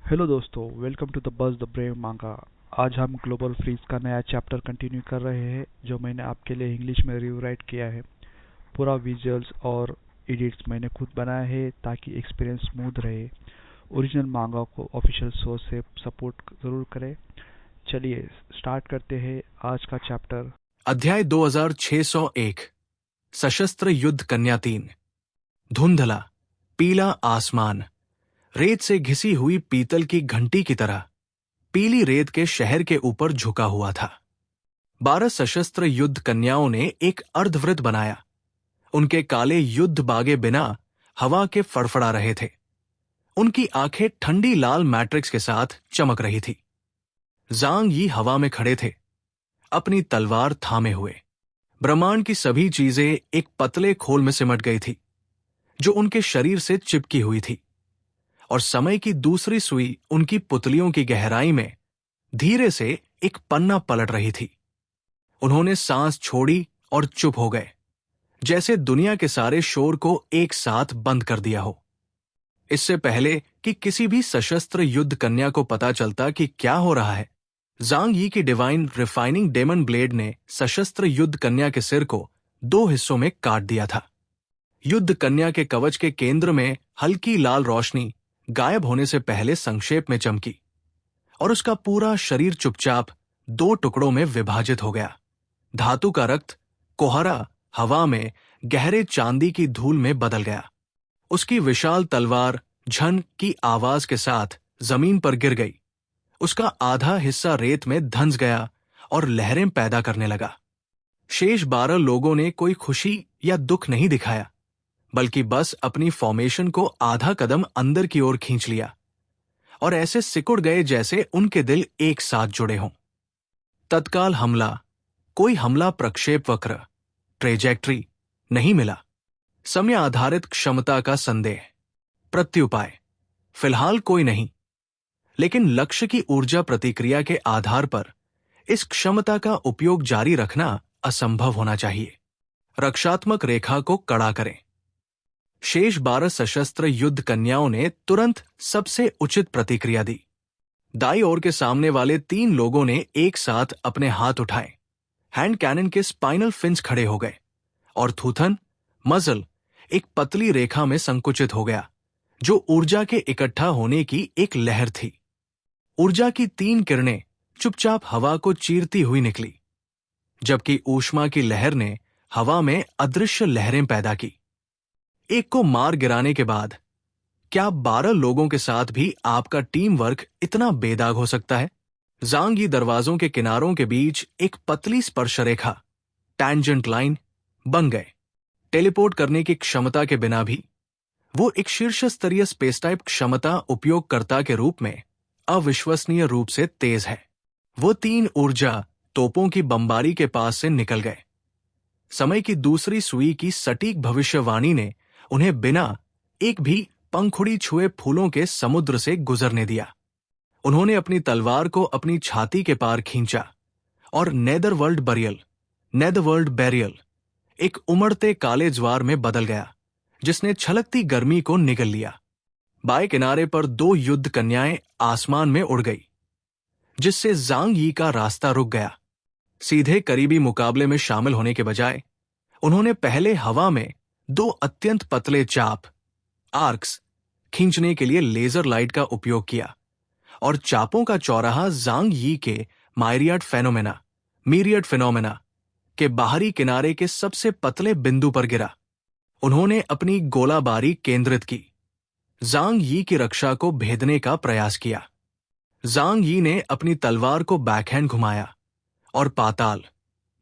Hello दोस्तों, welcome to the Buzz the Brave manga. आज हम ग्लोबल फ्रीज का नया चैप्टर कंटिन्यू कर रहे हैं जो मैंने आपके लिए इंग्लिश में रिवराइट किया है। पूरा विजुअल्स और एडिट्स मैंने खुद बनाया है ताकि एक्सपीरियंस स्मूथ रहे। ओरिजिनल मांगा को ऑफिशियल सोर्स से सपोर्ट जरूर करें। चलिए स्टार्ट करते हैं आज का चैप्टर। अध्याय 2601 सशस्त्र युद्ध कन्या 3। धुंधला पीला आसमान रेत से घिसी हुई पीतल की घंटी की तरह पीली रेत के शहर के ऊपर झुका हुआ था। 12 सशस्त्र युद्ध कन्याओं ने एक अर्धवृत्त बनाया। उनके काले युद्ध बागे बिना हवा के फड़फड़ा रहे थे। उनकी आंखें ठंडी लाल मैट्रिक्स के साथ चमक रही थी। जांग यी हवा में खड़े थे, अपनी तलवार थामे हुए। ब्रह्मांड की सभी चीजें एक पतले खोल में सिमट गई थी जो उनके शरीर से चिपकी हुई थी, और समय की दूसरी सुई उनकी पुतलियों की गहराई में धीरे से एक पन्ना पलट रही थी। उन्होंने सांस छोड़ी और चुप हो गए, जैसे दुनिया के सारे शोर को एक साथ बंद कर दिया हो। इससे पहले कि किसी भी सशस्त्र युद्ध कन्या को पता चलता कि क्या हो रहा है, जांग यी की डिवाइन रिफाइनिंग डेमन ब्लेड ने सशस्त्र युद्ध कन्या के सिर को 2 हिस्सों में काट दिया था। युद्ध कन्या के कवच के केंद्र में हल्की लाल रोशनी गायब होने से पहले संक्षेप में चमकी, और उसका पूरा शरीर चुपचाप 2 टुकड़ों में विभाजित हो गया। धातु का रक्त कोहरा हवा में गहरे चांदी की धूल में बदल गया। उसकी विशाल तलवार झन की आवाज के साथ जमीन पर गिर गई। उसका आधा हिस्सा रेत में धंस गया और लहरें पैदा करने लगा। शेष 12 लोगों ने कोई खुशी या दुख नहीं दिखाया, बल्कि बस अपनी फॉर्मेशन को आधा कदम अंदर की ओर खींच लिया और ऐसे सिकुड़ गए जैसे उनके दिल एक साथ जुड़े हों। तत्काल हमला, कोई हमला प्रक्षेप वक्र ट्रेजेक्ट्री नहीं मिला। समय आधारित क्षमता का संदेह, प्रत्युपाय फिलहाल कोई नहीं, लेकिन लक्ष्य की ऊर्जा प्रतिक्रिया के आधार पर इस क्षमता का उपयोग जारी रखना असंभव होना चाहिए। रक्षात्मक रेखा को कड़ा करें। शेष 12 सशस्त्र युद्ध कन्याओं ने तुरंत सबसे उचित प्रतिक्रिया दी। दाईं ओर के सामने वाले 3 लोगों ने एक साथ अपने हाथ उठाए। हैंड कैनन के स्पाइनल फिन्स खड़े हो गए और थूथन मजल एक पतली रेखा में संकुचित हो गया, जो ऊर्जा के इकट्ठा होने की एक लहर थी। ऊर्जा की 3 किरणें चुपचाप हवा को चीरती हुई निकली, जबकि ऊष्मा की लहर ने हवा में अदृश्य लहरें पैदा की। एक को मार गिराने के बाद क्या 12 लोगों के साथ भी आपका टीम वर्क इतना बेदाग हो सकता है? जांग यी दरवाजों के किनारों के बीच एक पतली स्पर्श रेखा टैंजेंट लाइन बन गए। टेलीपोर्ट करने की क्षमता के बिना भी वो एक शीर्ष स्तरीय स्पेस टाइप क्षमता उपयोगकर्ता के रूप में अविश्वसनीय रूप से तेज है। वो 3 ऊर्जा तोपों की बमबारी के पास से निकल गए। समय की दूसरी सुई की सटीक भविष्यवाणी ने उन्हें बिना एक भी पंखुड़ी छुए फूलों के समुद्र से गुजरने दिया। उन्होंने अपनी तलवार को अपनी छाती के पार खींचा और नेदरवर्ल्ड बैरियल एक उमड़ते काले ज्वार में बदल गया, जिसने छलकती गर्मी को निगल लिया। बाएं किनारे पर 2 युद्ध कन्याएं आसमान में उड़ गई, जिससे जांग यी का रास्ता रुक गया। सीधे करीबी मुकाबले में शामिल होने के बजाय उन्होंने पहले हवा में 2 अत्यंत पतले चाप आर्क्स खींचने के लिए लेजर लाइट का उपयोग किया, और चापों का चौराहा जांग यी के मीरियड फिनोमेना के बाहरी किनारे के सबसे पतले बिंदु पर गिरा। उन्होंने अपनी गोलाबारी केंद्रित की, जांग यी की रक्षा को भेदने का प्रयास किया। जांग यी ने अपनी तलवार को बैकहैंड घुमाया और पाताल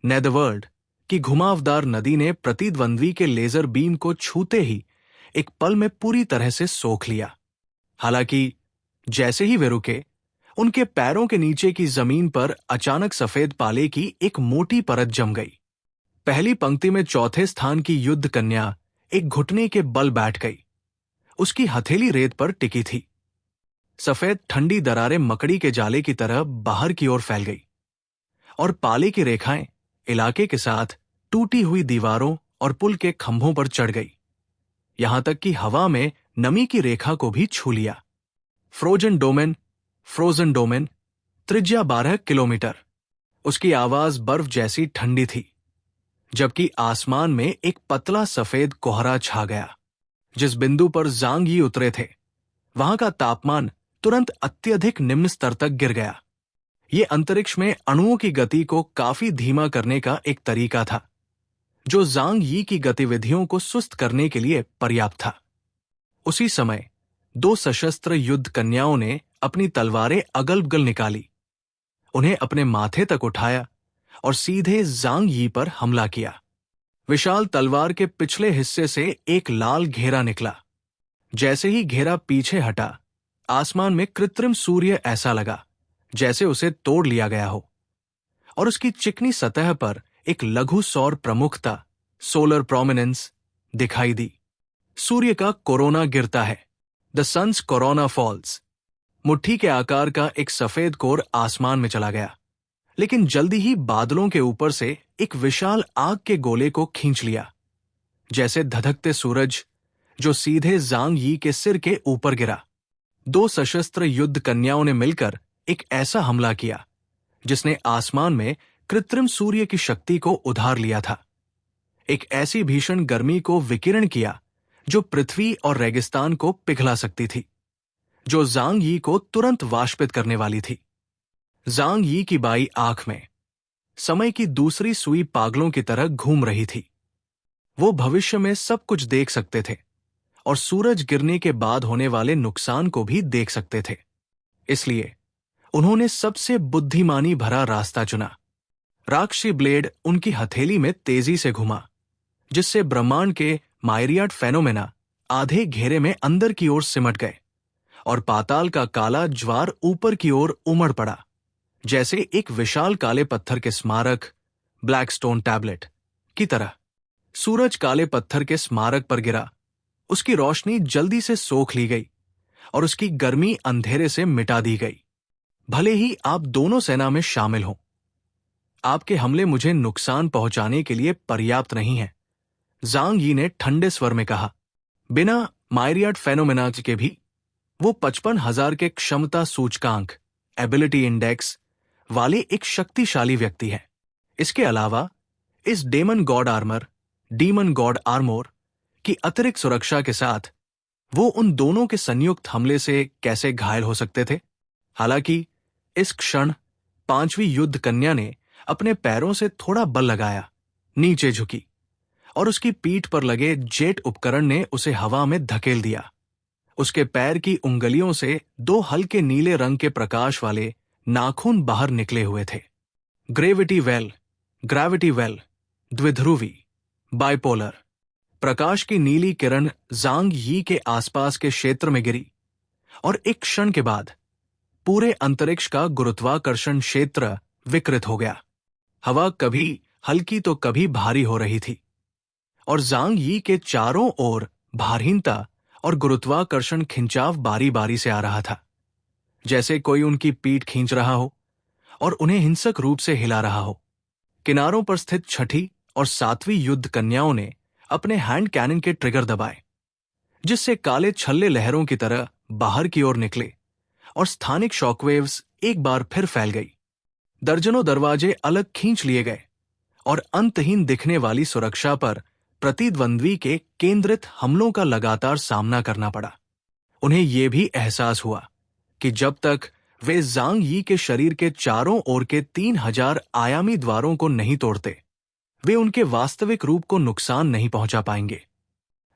नेदरवर्ल्ड की घुमावदार नदी ने प्रतिद्वंद्वी के लेजर बीम को छूते ही एक पल में पूरी तरह से सोख लिया। हालांकि जैसे ही वे रुके, उनके पैरों के नीचे की जमीन पर अचानक सफेद पाले की एक मोटी परत जम गई। पहली पंक्ति में चौथे स्थान की युद्ध कन्या एक घुटने के बल बैठ गई। उसकी हथेली रेत पर टिकी थी। सफेद ठंडी दरारें मकड़ी के जाले की तरह बाहर की ओर फैल गई, और पाले की रेखाएं इलाके के साथ टूटी हुई दीवारों और पुल के खंभों पर चढ़ गई, यहां तक कि हवा में नमी की रेखा को भी छू लिया। फ्रोजन डोमेन, त्रिज्या 12 किलोमीटर। उसकी आवाज बर्फ जैसी ठंडी थी, जबकि आसमान में एक पतला सफेद कोहरा छा गया। जिस बिंदु पर ज़ांग यी उतरे थे, वहां का तापमान तुरंत अत्यधिक निम्न स्तर तक गिर गया। ये अंतरिक्ष में अणुओं की गति को काफी धीमा करने का एक तरीका था, जो ज़ांग यी की गतिविधियों को सुस्त करने के लिए पर्याप्त था। उसी समय 2 सशस्त्र युद्ध कन्याओं ने अपनी तलवारें अगल-बगल निकाली, उन्हें अपने माथे तक उठाया और सीधे ज़ांग यी पर हमला किया। विशाल तलवार के पिछले हिस्से से एक लाल घेरा निकला। जैसे ही घेरा पीछे हटा, आसमान में कृत्रिम सूर्य ऐसा लगा जैसे उसे तोड़ लिया गया हो, और उसकी चिकनी सतह पर एक लघु सौर प्रमुखता, सोलर प्रोमिनेंस, दिखाई दी। सूर्य का कोरोना गिरता है, द सन्स कोरोना फॉल्स। मुट्ठी के आकार का एक सफेद कोर आसमान में चला गया, लेकिन जल्दी ही बादलों के ऊपर से एक विशाल आग के गोले को खींच लिया, जैसे धधकते सूरज जो सीधे ज़ांग यी के सिर के ऊपर गिरा। 2 सशस्त्र युद्ध कन्याओं ने मिलकर एक ऐसा हमला किया जिसने आसमान में कृत्रिम सूर्य की शक्ति को उधार लिया था। एक ऐसी भीषण गर्मी को विकिरण किया जो पृथ्वी और रेगिस्तान को पिघला सकती थी, जो ज़ांग यी को तुरंत वाष्पित करने वाली थी। ज़ांग यी की बाई आंख में समय की दूसरी सुई पागलों की तरह घूम रही थी। वो भविष्य में सब कुछ देख सकते थे और सूरज गिरने के बाद होने वाले नुकसान को भी देख सकते थे। इसलिए उन्होंने सबसे बुद्धिमानी भरा रास्ता चुना। राक्षसी ब्लेड उनकी हथेली में तेजी से घुमा, जिससे ब्रह्मांड के मायरियाड फेनोमेना आधे घेरे में अंदर की ओर सिमट गए और पाताल का काला ज्वार ऊपर की ओर उमड़ पड़ा, जैसे एक विशाल काले पत्थर के स्मारक, ब्लैक स्टोन टैबलेट की तरह। सूरज काले पत्थर के स्मारक पर गिरा, उसकी रोशनी जल्दी से सोख ली गई और उसकी गर्मी अंधेरे से मिटा दी गई। भले ही आप दोनों सेना में शामिल हों, आपके हमले मुझे नुकसान पहुंचाने के लिए पर्याप्त नहीं है, ज़ांग यी ने ठंडे स्वर में कहा। बिना मायरियाड फेनोमेना के भी वो 55,000 के क्षमता सूचकांक, एबिलिटी इंडेक्स वाले एक शक्तिशाली व्यक्ति है। इसके अलावा इस डीमन गॉड आर्मोर की अतिरिक्त सुरक्षा के साथ वो उन दोनों के संयुक्त हमले से कैसे घायल हो सकते थे। हालांकि इस क्षण 5वीं युद्ध कन्या ने अपने पैरों से थोड़ा बल लगाया, नीचे झुकी और उसकी पीठ पर लगे जेट उपकरण ने उसे हवा में धकेल दिया। उसके पैर की उंगलियों से 2 हल्के नीले रंग के प्रकाश वाले नाखून बाहर निकले हुए थे। ग्रेविटी वेल, द्विध्रुवी, बाइपोलर। प्रकाश की नीली किरण ज़ांग यी के आसपास के क्षेत्र में गिरी और एक क्षण के बाद पूरे अंतरिक्ष का गुरुत्वाकर्षण क्षेत्र विकृत हो गया। हवा कभी हल्की तो कभी भारी हो रही थी और ज़ांग यी के चारों ओर भारहीनता और गुरुत्वाकर्षण खिंचाव बारी बारी से आ रहा था, जैसे कोई उनकी पीठ खींच रहा हो और उन्हें हिंसक रूप से हिला रहा हो। किनारों पर स्थित 6ठी और 7वीं युद्ध कन्याओं ने अपने हैंड कैनन के ट्रिगर दबाए, जिससे काले छल्ले लहरों की तरह बाहर की ओर निकले और स्थानिक शॉकवेव्स एक बार फिर फैल गई। दर्जनों दरवाजे अलग खींच लिए गए और अंतहीन दिखने वाली सुरक्षा पर प्रतिद्वंद्वी के केंद्रित हमलों का लगातार सामना करना पड़ा। उन्हें यह भी एहसास हुआ कि जब तक वे ज़ांग यी के शरीर के चारों ओर के 3000 आयामी द्वारों को नहीं तोड़ते, वे उनके वास्तविक रूप को नुकसान नहीं पहुंचा पाएंगे।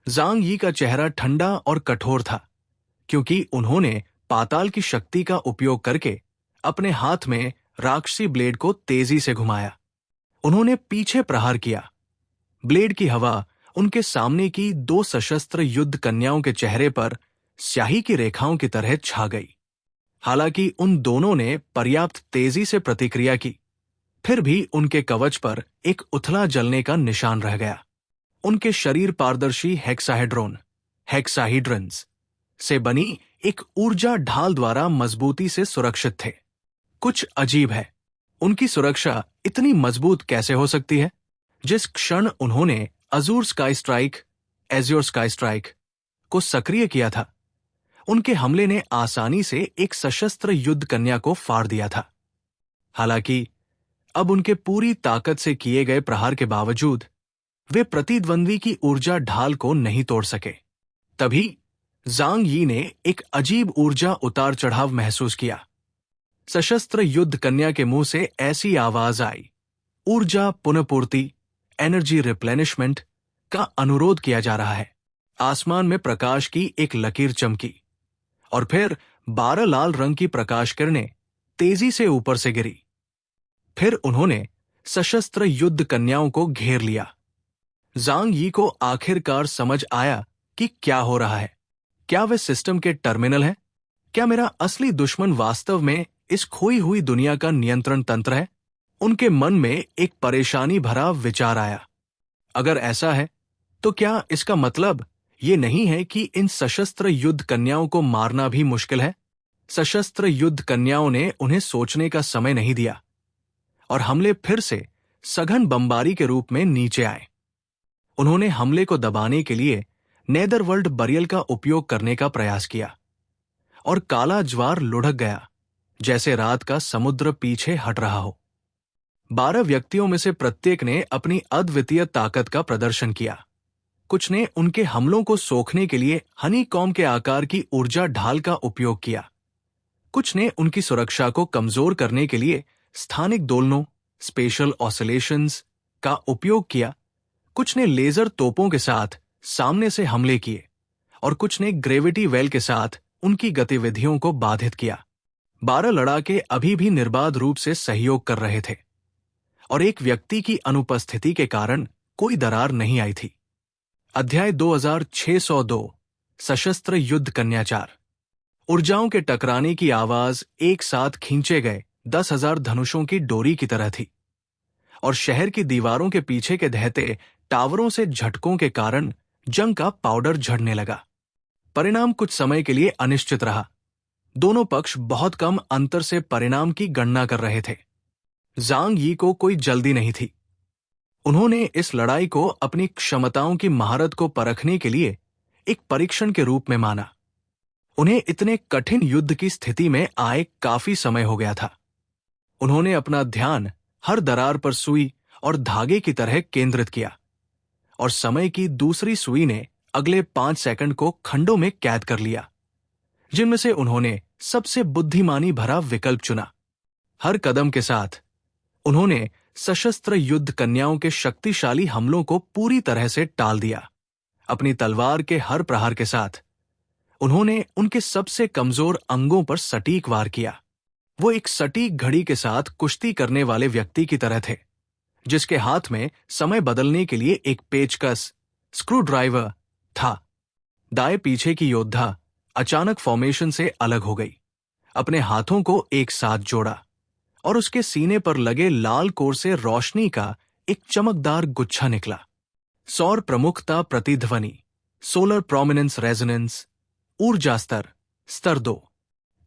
ज़ांग यी का चेहरा ठंडा और कठोर था, क्योंकि उन्होंने पाताल की शक्ति का उपयोग करके अपने हाथ में राक्षसी ब्लेड को तेजी से घुमाया। उन्होंने पीछे प्रहार किया। ब्लेड की हवा उनके सामने की 2 सशस्त्र युद्ध कन्याओं के चेहरे पर स्याही की रेखाओं की तरह छा गई। हालांकि उन दोनों ने पर्याप्त तेजी से प्रतिक्रिया की, फिर भी उनके कवच पर एक उथला जलने का निशान रह गया। उनके शरीर पारदर्शी हेक्साहीड्रन्स से बनी एक ऊर्जा ढाल द्वारा मजबूती से सुरक्षित थे। कुछ अजीब है, उनकी सुरक्षा इतनी मजबूत कैसे हो सकती है? जिस क्षण उन्होंने एज़्योर स्काई स्ट्राइक को सक्रिय किया था, उनके हमले ने आसानी से एक सशस्त्र युद्ध कन्या को फाड़ दिया था। हालांकि अब उनके पूरी ताकत से किए गए प्रहार के बावजूद वे प्रतिद्वंद्वी की ऊर्जा ढाल को नहीं तोड़ सके। तभी ज़ांग यी ने एक अजीब ऊर्जा उतार चढ़ाव महसूस किया। सशस्त्र युद्ध कन्या के मुंह से ऐसी आवाज आई, ऊर्जा पुनःपूर्ति, एनर्जी रिप्लेनिशमेंट का अनुरोध किया जा रहा है। आसमान में प्रकाश की एक लकीर चमकी और फिर 12 लाल रंग की प्रकाश किरणें तेजी से ऊपर से गिरी। फिर उन्होंने सशस्त्र युद्ध कन्याओं को घेर लिया। ज़ांग यी को आखिरकार समझ आया कि क्या हो रहा है। क्या वे सिस्टम के टर्मिनल हैं? क्या मेरा असली दुश्मन वास्तव में इस खोई हुई दुनिया का नियंत्रण तंत्र है? उनके मन में एक परेशानी भरा विचार आया। अगर ऐसा है तो क्या इसका मतलब ये नहीं है कि इन सशस्त्र युद्ध कन्याओं को मारना भी मुश्किल है? सशस्त्र युद्ध कन्याओं ने उन्हें सोचने का समय नहीं दिया और हमले फिर से सघन बमबारी के रूप में नीचे आए। उन्होंने हमले को दबाने के लिए नेदरवर्ल्ड बरियल का उपयोग करने का प्रयास किया और काला ज्वार लुढ़क गया, जैसे रात का समुद्र पीछे हट रहा हो। 12 व्यक्तियों में से प्रत्येक ने अपनी अद्वितीय ताकत का प्रदर्शन किया। कुछ ने उनके हमलों को सोखने के लिए हनीकॉम्ब के आकार की ऊर्जा ढाल का उपयोग किया। कुछ ने उनकी सुरक्षा को कमजोर करने के लिए स्थानिक दोलनों, स्पेशल ऑसिलेशंस का उपयोग किया। कुछ ने लेजर तोपों के साथ सामने से हमले किए और कुछ ने ग्रेविटी वेल के साथ उनकी गतिविधियों को बाधित किया। 12 लड़ाके अभी भी निर्बाध रूप से सहयोग कर रहे थे और एक व्यक्ति की अनुपस्थिति के कारण कोई दरार नहीं आई थी। अध्याय 2602 सशस्त्र युद्ध कन्याचार। ऊर्जाओं के टकराने की आवाज एक साथ खींचे गए 10,000 धनुषों की डोरी की तरह थी और शहर की दीवारों के पीछे के दहते टावरों से झटकों के कारण जंग का पाउडर झड़ने लगा। परिणाम कुछ समय के लिए अनिश्चित रहा। दोनों पक्ष बहुत कम अंतर से परिणाम की गणना कर रहे थे। ज़ांग यी को कोई जल्दी नहीं थी। उन्होंने इस लड़ाई को अपनी क्षमताओं की महारत को परखने के लिए एक परीक्षण के रूप में माना। उन्हें इतने कठिन युद्ध की स्थिति में आए काफी समय हो गया था। उन्होंने अपना ध्यान हर दरार पर सुई और धागे की तरह केंद्रित किया और समय की दूसरी सुई ने अगले 5 सेकंड को खंडों में कैद कर लिया, जिनमें से उन्होंने सबसे बुद्धिमानी भरा विकल्प चुना। हर कदम के साथ उन्होंने सशस्त्र युद्ध कन्याओं के शक्तिशाली हमलों को पूरी तरह से टाल दिया। अपनी तलवार के हर प्रहार के साथ उन्होंने उनके सबसे कमजोर अंगों पर सटीक वार किया। वो एक सटीक घड़ी के साथ कुश्ती करने वाले व्यक्ति की तरह थे, जिसके हाथ में समय बदलने के लिए एक पेचकस, स्क्रू ड्राइवर था। दाएं पीछे की योद्धा अचानक फॉर्मेशन से अलग हो गई, अपने हाथों को एक साथ जोड़ा और उसके सीने पर लगे लाल कोर से रोशनी का एक चमकदार गुच्छा निकला। सौर प्रमुखता प्रतिध्वनि, सोलर प्रोमिनेंस रेजोनेंस, ऊर्जा स्तर, स्तर 2।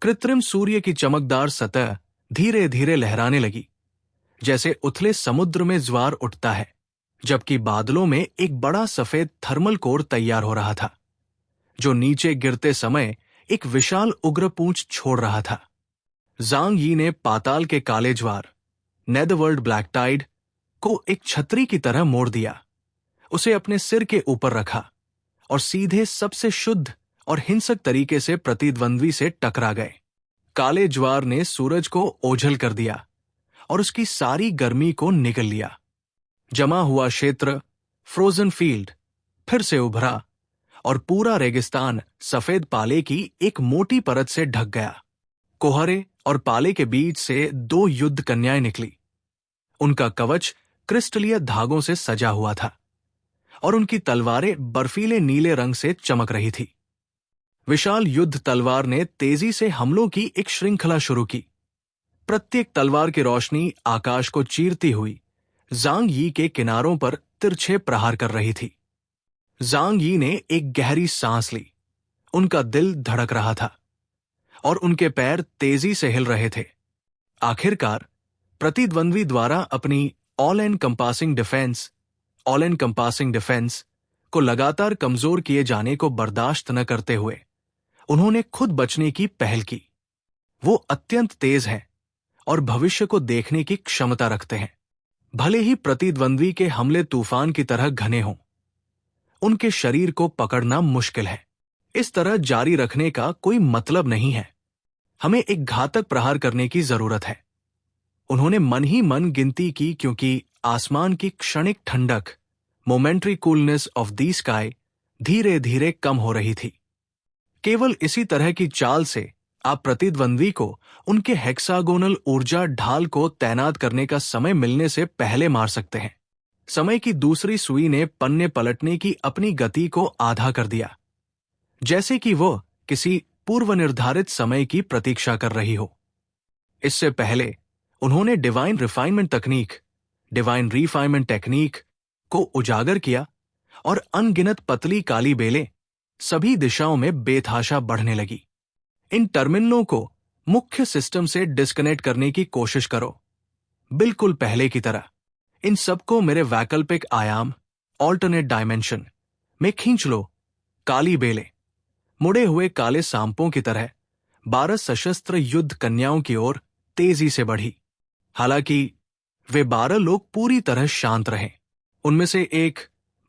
कृत्रिम सूर्य की चमकदार सतह धीरे धीरे लहराने लगी, जैसे उथले समुद्र में ज्वार उठता है, जबकि बादलों में एक बड़ा सफेद थर्मल कोर तैयार हो रहा था, जो नीचे गिरते समय एक विशाल उग्र पूंछ छोड़ रहा था। ज़ांग यी ने पाताल के काले ज्वार, नेदरवर्ल्ड ब्लैक टाइड, को एक छतरी की तरह मोड़ दिया। उसे अपने सिर के ऊपर रखा और सीधे सबसे शुद्ध और हिंसक तरीके से प्रतिद्वंद्वी से टकरा गए। काले ज्वार ने सूरज को ओझल कर दिया और उसकी सारी गर्मी को निगल लिया। जमा हुआ क्षेत्र, फ्रोजन फील्ड, फिर से उभरा और पूरा रेगिस्तान सफेद पाले की एक मोटी परत से ढक गया। कोहरे और पाले के बीच से 2 युद्ध कन्याएं निकली। उनका कवच क्रिस्टलीय धागों से सजा हुआ था और उनकी तलवारें बर्फीले नीले रंग से चमक रही थी। विशाल युद्ध तलवार ने तेजी से हमलों की एक श्रृंखला शुरू की। प्रत्येक तलवार की रोशनी आकाश को चीरती हुई ज़ांग यी के किनारों पर तिरछे प्रहार कर रही थी। ज़ांग यी ने एक गहरी सांस ली। उनका दिल धड़क रहा था और उनके पैर तेजी से हिल रहे थे। आखिरकार प्रतिद्वंद्वी द्वारा अपनी ऑल एनकंपासिंग डिफेंस को लगातार कमजोर किए जाने को बर्दाश्त न करते हुए उन्होंने खुद बचने की पहल की। वो अत्यंत तेज हैं और भविष्य को देखने की क्षमता रखते हैं, भले ही प्रतिद्वंद्वी के हमले तूफान की तरह घने हों। उनके शरीर को पकड़ना मुश्किल है। इस तरह जारी रखने का कोई मतलब नहीं है। हमें एक घातक प्रहार करने की जरूरत है। उन्होंने मन ही मन गिनती की, क्योंकि आसमान की क्षणिक ठंडक, momentary coolness of the sky, धीरे धीरे कम हो रही थी। केवल इसी तरह की चाल से आप प्रतिद्वंद्वी को उनके हेक्सागोनल ऊर्जा ढाल को तैनात करने का समय मिलने से पहले मार सकते हैं। समय की दूसरी सुई ने पन्ने पलटने की अपनी गति को आधा कर दिया, जैसे कि वो किसी पूर्व निर्धारित समय की प्रतीक्षा कर रही हो। इससे पहले उन्होंने डिवाइन रिफाइनमेंट टेक्निक को उजागर किया और अनगिनत पतली काली बेलें सभी दिशाओं में बेतहाशा बढ़ने लगी। इन टर्मिनलों को मुख्य सिस्टम से डिस्कनेक्ट करने की कोशिश करो, बिल्कुल पहले की तरह। इन सबको मेरे वैकल्पिक आयाम, ऑल्टरनेट डायमेंशन में खींच लो। काली बेलें मुड़े हुए काले सांपों की तरह 12 सशस्त्र युद्ध कन्याओं की ओर तेजी से बढ़ी। हालांकि वे 12 लोग पूरी तरह शांत रहे। उनमें से एक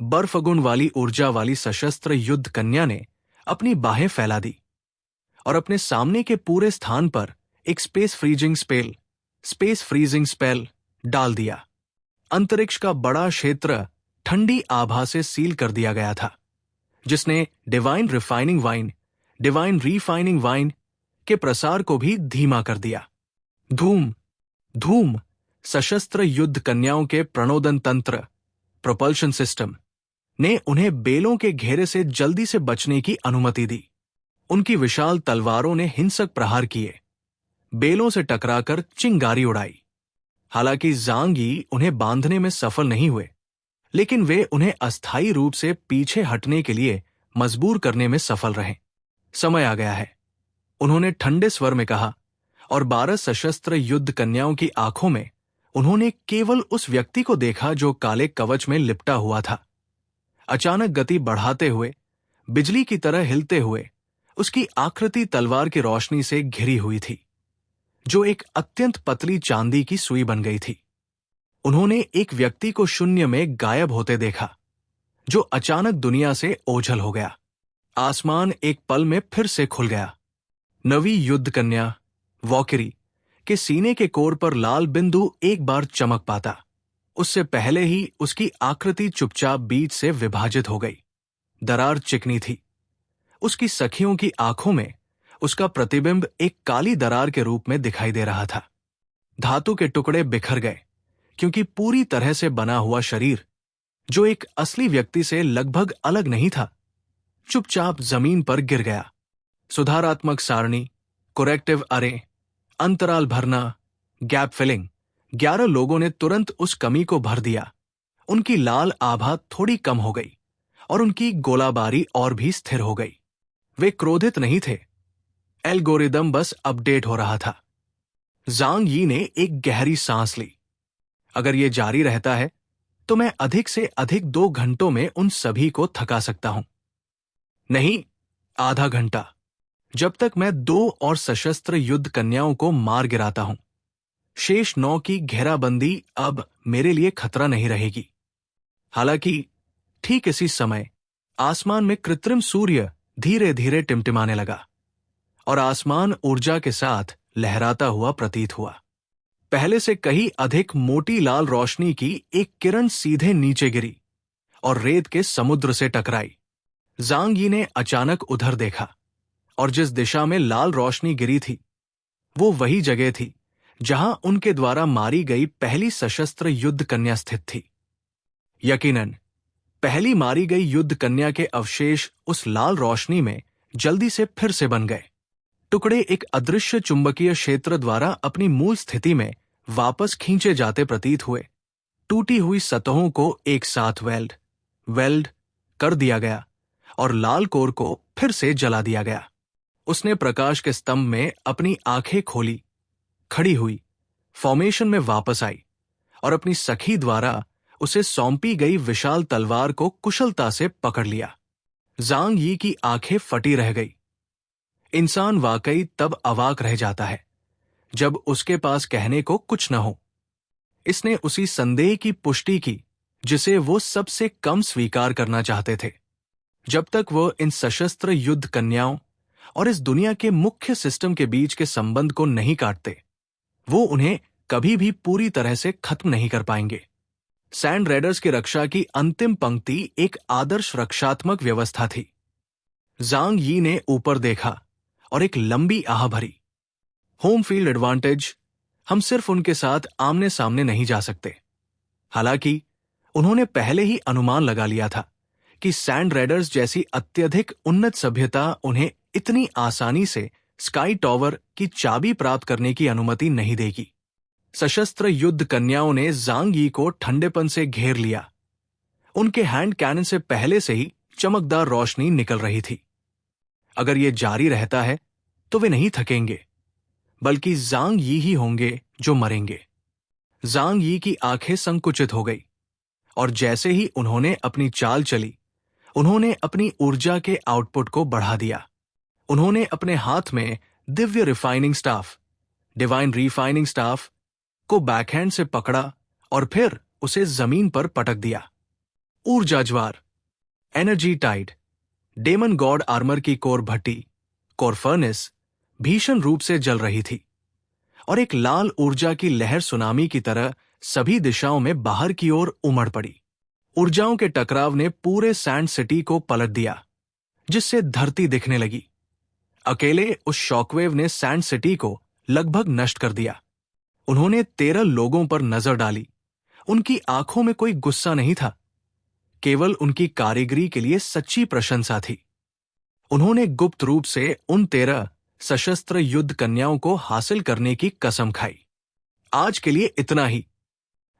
बर्फगुण वाली ऊर्जा वाली सशस्त्र युद्ध कन्या ने अपनी बाहें फैला दी और अपने सामने के पूरे स्थान पर एक स्पेस फ्रीजिंग स्पेल डाल दिया। अंतरिक्ष का बड़ा क्षेत्र ठंडी आभा से सील कर दिया गया था, जिसने डिवाइन रीफाइनिंग वाइन के प्रसार को भी धीमा कर दिया। धूम सशस्त्र युद्ध कन्याओं के प्रणोदन तंत्र, प्रोपल्शन सिस्टम ने उन्हें बेलों के घेरे से जल्दी से बचने की अनुमति दी। उनकी विशाल तलवारों ने हिंसक प्रहार किए, बेलों से टकराकर चिंगारी उड़ाई। हालांकि ज़ांग यी उन्हें बांधने में सफल नहीं हुए, लेकिन वे उन्हें अस्थायी रूप से पीछे हटने के लिए मजबूर करने में सफल रहे। समय आ गया है, उन्होंने ठंडे स्वर में कहा, और 12 सशस्त्र युद्ध कन्याओं की आंखों में उन्होंने केवल उस व्यक्ति को देखा जो काले कवच में लिपटा हुआ था। अचानक गति बढ़ाते हुए, बिजली की तरह हिलते हुए, उसकी आकृति तलवार की रोशनी से घिरी हुई थी, जो एक अत्यंत पतली चांदी की सुई बन गई थी। उन्होंने एक व्यक्ति को शून्य में गायब होते देखा, जो अचानक दुनिया से ओझल हो गया। आसमान एक पल में फिर से खुल गया। नवी युद्ध कन्या वॉकरी के सीने के कोर पर लाल बिंदु एक बार चमक पाता। उससे पहले ही उसकी आकृति चुपचाप बीच से विभाजित हो गई। दरार चिकनी थी। उसकी सखियों की आंखों में उसका प्रतिबिंब एक काली दरार के रूप में दिखाई दे रहा था। धातु के टुकड़े बिखर गए, क्योंकि पूरी तरह से बना हुआ शरीर, जो एक असली व्यक्ति से लगभग अलग नहीं था, चुपचाप जमीन पर गिर गया। सुधारात्मक सारणी, कोरेक्टिव अरे, अंतराल भरना, गैप फिलिंग, 11 लोगों ने तुरंत उस कमी को भर दिया। उनकी लाल आभा थोड़ी कम हो गई और उनकी गोलाबारी और भी स्थिर हो गई। वे क्रोधित नहीं थे, एल्गोरिदम बस अपडेट हो रहा था। ज़ांग यी ने एक गहरी सांस ली। अगर यह जारी रहता है तो मैं अधिक से अधिक 2 घंटों में उन सभी को थका सकता हूं। नहीं, आधा घंटा, जब तक मैं 2 और सशस्त्र युद्ध कन्याओं को मार गिराता हूं। शेष 9 की घेराबंदी अब मेरे लिए खतरा नहीं रहेगी। हालांकि ठीक इसी समय आसमान में कृत्रिम सूर्य धीरे धीरे टिमटिमाने लगा और आसमान ऊर्जा के साथ लहराता हुआ प्रतीत हुआ। पहले से कहीं अधिक मोटी लाल रोशनी की एक किरण सीधे नीचे गिरी और रेत के समुद्र से टकराई। ज़ांग यी ने अचानक उधर देखा, और जिस दिशा में लाल रोशनी गिरी थी, वो वही जगह थी जहां उनके द्वारा मारी गई पहली सशस्त्र युद्ध कन्या स्थित थी। यकीनन पहली मारी गई युद्ध कन्या के अवशेष उस लाल रोशनी में जल्दी से फिर से बन गए। टुकड़े एक अदृश्य चुंबकीय क्षेत्र द्वारा अपनी मूल स्थिति में वापस खींचे जाते प्रतीत हुए। टूटी हुई सतहों को एक साथ वेल्ड कर दिया गया और लाल कोर को फिर से जला दिया गया। उसने प्रकाश के स्तंभ में अपनी आंखें खोली, खड़ी हुई, फॉर्मेशन में वापस आई और अपनी सखी द्वारा उसे सौंपी गई विशाल तलवार को कुशलता से पकड़ लिया। ज़ांग यी की आंखें फटी रह गई। इंसान वाकई तब अवाक रह जाता है जब उसके पास कहने को कुछ न हो। इसने उसी संदेह की पुष्टि की जिसे वो सबसे कम स्वीकार करना चाहते थे। जब तक वो इन सशस्त्र युद्ध कन्याओं और इस दुनिया के मुख्य सिस्टम के बीच के संबंध को नहीं काटते, वो उन्हें कभी भी पूरी तरह से खत्म नहीं कर पाएंगे। सैंड रेडर्स की रक्षा की अंतिम पंक्ति एक आदर्श रक्षात्मक व्यवस्था थी। ज़ांग यी ने ऊपर देखा और एक लंबी आह भरी। होम फील्ड एडवांटेज, हम सिर्फ उनके साथ आमने सामने नहीं जा सकते। हालांकि उन्होंने पहले ही अनुमान लगा लिया था कि सैंड रेडर्स जैसी अत्यधिक उन्नत सभ्यता उन्हें इतनी आसानी से स्काई टॉवर की चाबी प्राप्त करने की अनुमति नहीं देगी। सशस्त्र युद्ध कन्याओं ने ज़ांग यी को ठंडेपन से घेर लिया। उनके हैंड कैनन से पहले से ही चमकदार रोशनी निकल रही थी। अगर ये जारी रहता है तो वे नहीं थकेंगे, बल्कि ज़ांग यी ही होंगे जो मरेंगे। ज़ांग यी की आंखें संकुचित हो गई और जैसे ही उन्होंने अपनी चाल चली, उन्होंने अपनी ऊर्जा के आउटपुट को बढ़ा दिया। उन्होंने अपने हाथ में Divya refining staff, divine refining staff को बैकहैंड से पकड़ा और फिर उसे जमीन पर पटक दिया। ऊर्जा ज्वार, energy tide, demon god armour की कोर भट्टी, कोर फर्नेस भीषण रूप से जल रही थी और एक लाल ऊर्जा की लहर सुनामी की तरह सभी दिशाओं में बाहर की ओर उमड़ पड़ी। ऊर्जाओं के टकराव ने पूरे सैंड सिटी को पलट दिया, जिससे धरती दिखने लगी। अकेले उस शॉकवेव ने सैंड सिटी को लगभग नष्ट कर दिया। उन्होंने 13 लोगों पर नजर डाली। उनकी आंखों में कोई गुस्सा नहीं था, केवल उनकी कारीगरी के लिए सच्ची प्रशंसा थी। उन्होंने गुप्त रूप से उन 13 सशस्त्र युद्ध कन्याओं को हासिल करने की कसम खाई। आज के लिए इतना ही।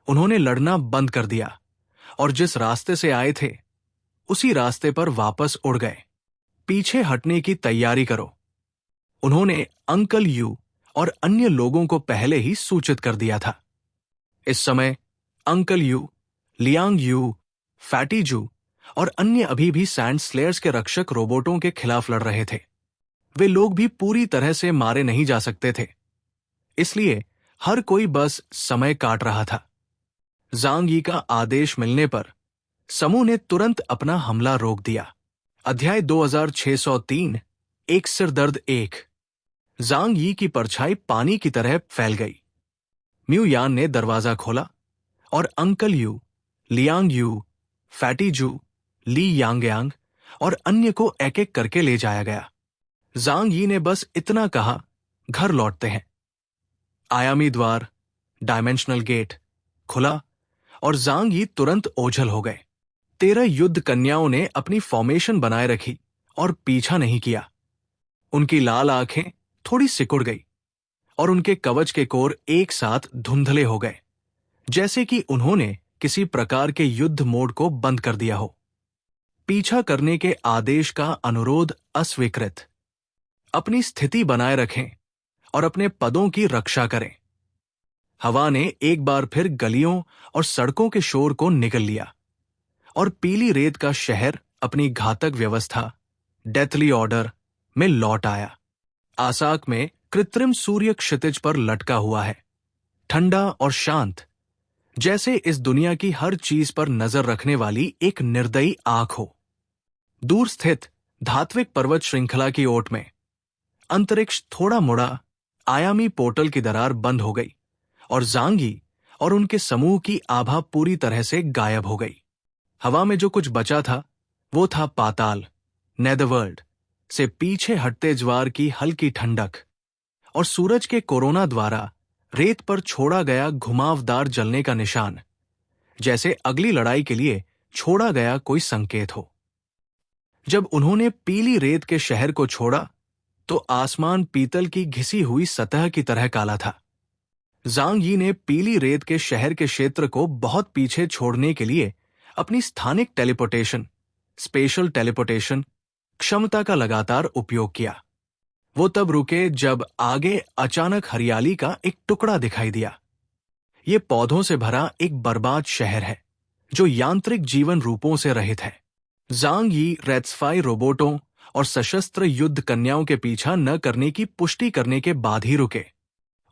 उन्होंने लड़ना बंद कर दिया और जिस रास्ते से आए थे उसी रास्ते पर वापस उड़ गए। पीछे हटने की तैयारी करो। उन्होंने अंकल यू और अन्य लोगों को पहले ही सूचित कर दिया था। इस समय uncle you, Liang you, fatty जू और अन्य अभी भी सैंड स्लेयर्स के रक्षक रोबोटों के खिलाफ लड़ रहे थे। वे लोग भी पूरी तरह से मारे नहीं जा सकते थे, इसलिए हर कोई बस समय काट रहा था। ज़ांग यी का आदेश मिलने पर समूह ने तुरंत अपना हमला रोक दिया। अध्याय 2603, एक सिरदर्द 1। ज़ांग यी की परछाई पानी की तरह फैल गई। म्यू यान ने दरवाजा खोला और uncle you, Liang you, fatty जू, ली यांगयांग और अन्य को एक एक करके ले जाया गया। ज़ांग यी ने बस इतना कहा, घर लौटते हैं। आयामी द्वार, डायमेंशनल गेट खुला और ज़ांग यी तुरंत ओझल हो गए। 13 युद्ध कन्याओं ने अपनी फॉर्मेशन बनाए रखी और पीछा नहीं किया। उनकी लाल आंखें थोड़ी सिकुड़ गई और उनके कवच के कोर एक साथ धुंधले हो गए, जैसे कि उन्होंने किसी प्रकार के युद्ध मोड को बंद कर दिया हो। पीछा करने के आदेश का अनुरोध अस्वीकृत। अपनी स्थिति बनाए रखें और अपने पदों की रक्षा करें। हवा ने एक बार फिर गलियों और सड़कों के शोर को निगल लिया और पीली रेत का शहर अपनी घातक व्यवस्था, डेथली ऑर्डर में लौट आया। आसाक में कृत्रिम सूर्य क्षितिज पर लटका हुआ है, ठंडा और शांत, जैसे इस दुनिया की हर चीज पर नजर रखने वाली एक निर्दयी आंख हो। दूर स्थित धात्विक पर्वत श्रृंखला की ओट में अंतरिक्ष थोड़ा मुड़ा, आयामी पोर्टल की दरार बंद हो गई और ज़ांग यी और उनके समूह की आभा पूरी तरह से गायब हो गई। हवा में जो कुछ बचा था वो था पाताल, नेदरवर्ल्ड से पीछे हटते ज्वार की हल्की ठंडक और सूरज के कोरोना द्वारा रेत पर छोड़ा गया घुमावदार जलने का निशान, जैसे अगली लड़ाई के लिए छोड़ा गया कोई संकेत हो। जब उन्होंने पीली रेत के शहर को छोड़ा तो आसमान पीतल की घिसी हुई सतह की तरह काला था। ज़ांग यी ने पीली रेत के शहर के क्षेत्र को बहुत पीछे छोड़ने के लिए अपनी स्थानिक टेलीपोर्टेशन, स्पेशल टेलीपोर्टेशन क्षमता का लगातार उपयोग किया। वो तब रुके जब आगे अचानक हरियाली का एक टुकड़ा दिखाई दिया। ये पौधों से भरा एक बर्बाद शहर है जो यांत्रिक जीवन रूपों से रहित है। ज़ांग यी रेट्सफाई रोबोटों और सशस्त्र युद्ध कन्याओं के पीछा न करने की पुष्टि करने के बाद ही रुके।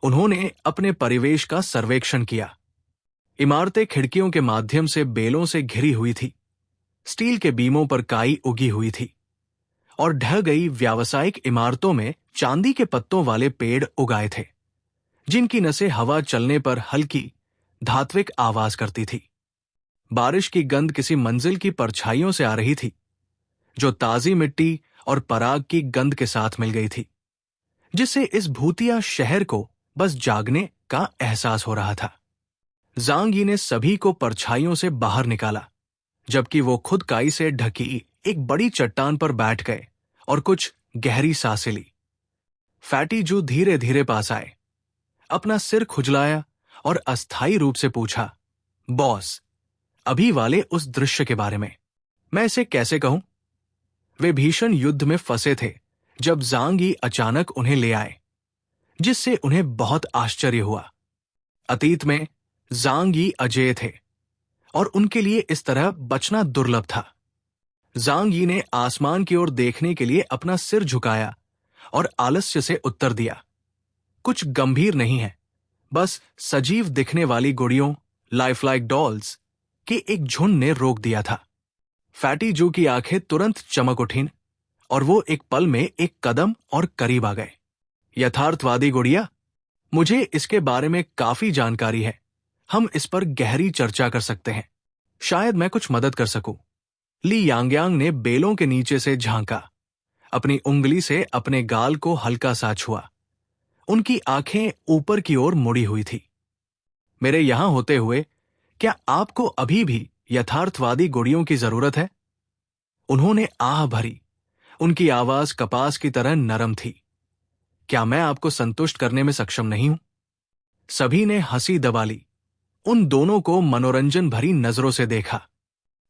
उन्होंने अपने परिवेश का सर्वेक्षण किया। इमारतें खिड़कियों के माध्यम से बेलों से घिरी हुई थी, स्टील के बीमों पर काई उगी हुई थी और ढह गई व्यावसायिक इमारतों में चांदी के पत्तों वाले पेड़ उगाए थे, जिनकी नसें हवा चलने पर हल्की धात्विक आवाज करती थी। बारिश की गंध किसी मंजिल की परछाइयों से आ रही थी, जो ताजी मिट्टी और पराग की गंध के साथ मिल गई थी, जिससे इस भूतिया शहर को बस जागने का एहसास हो रहा था। ज़ांग यी ने सभी को परछाइयों से बाहर निकाला, जबकि वो खुद काई से ढकी एक बड़ी चट्टान पर बैठ गए और कुछ गहरी सांसें ली। फैटी जू धीरे धीरे पास आए, अपना सिर खुजलाया और अस्थायी रूप से पूछा, बॉस, अभी वाले उस दृश्य के बारे में मैं इसे कैसे कहूं? वे भीषण युद्ध में फंसे थे जब ज़ांग यी अचानक उन्हें ले आए, जिससे उन्हें बहुत आश्चर्य हुआ। अतीत में ज़ांग यी अजेय थे और उनके लिए इस तरह बचना दुर्लभ था। ज़ांग यी ने आसमान की ओर देखने के लिए अपना सिर झुकाया और आलस्य से उत्तर दिया, कुछ गंभीर नहीं है, बस सजीव दिखने वाली गुड़ियों, लाइफ लाइक डॉल्स के एक झुंड ने रोक दिया था। फैटी जू की आंखें तुरंत चमक उठीं और वो एक पल में एक कदम और करीब आ गए। यथार्थवादी गुड़िया, मुझे इसके बारे में काफी जानकारी है, हम इस पर गहरी चर्चा कर सकते हैं, शायद मैं कुछ मदद कर सकूं। ली यांगयांग ने बेलों के नीचे से झांका, अपनी उंगली से अपने गाल को हल्का सा छुआ। उनकी आंखें ऊपर की ओर मुड़ी हुई थी। मेरे यहां होते हुए क्या आपको अभी भी यथार्थवादी गुड़ियों की जरूरत है? उन्होंने आह भरी। उनकी आवाज कपास की तरह नरम थी। क्या मैं आपको संतुष्ट करने में सक्षम नहीं हूं? सभी ने हंसी दबा ली, उन दोनों को मनोरंजन भरी नजरों से देखा।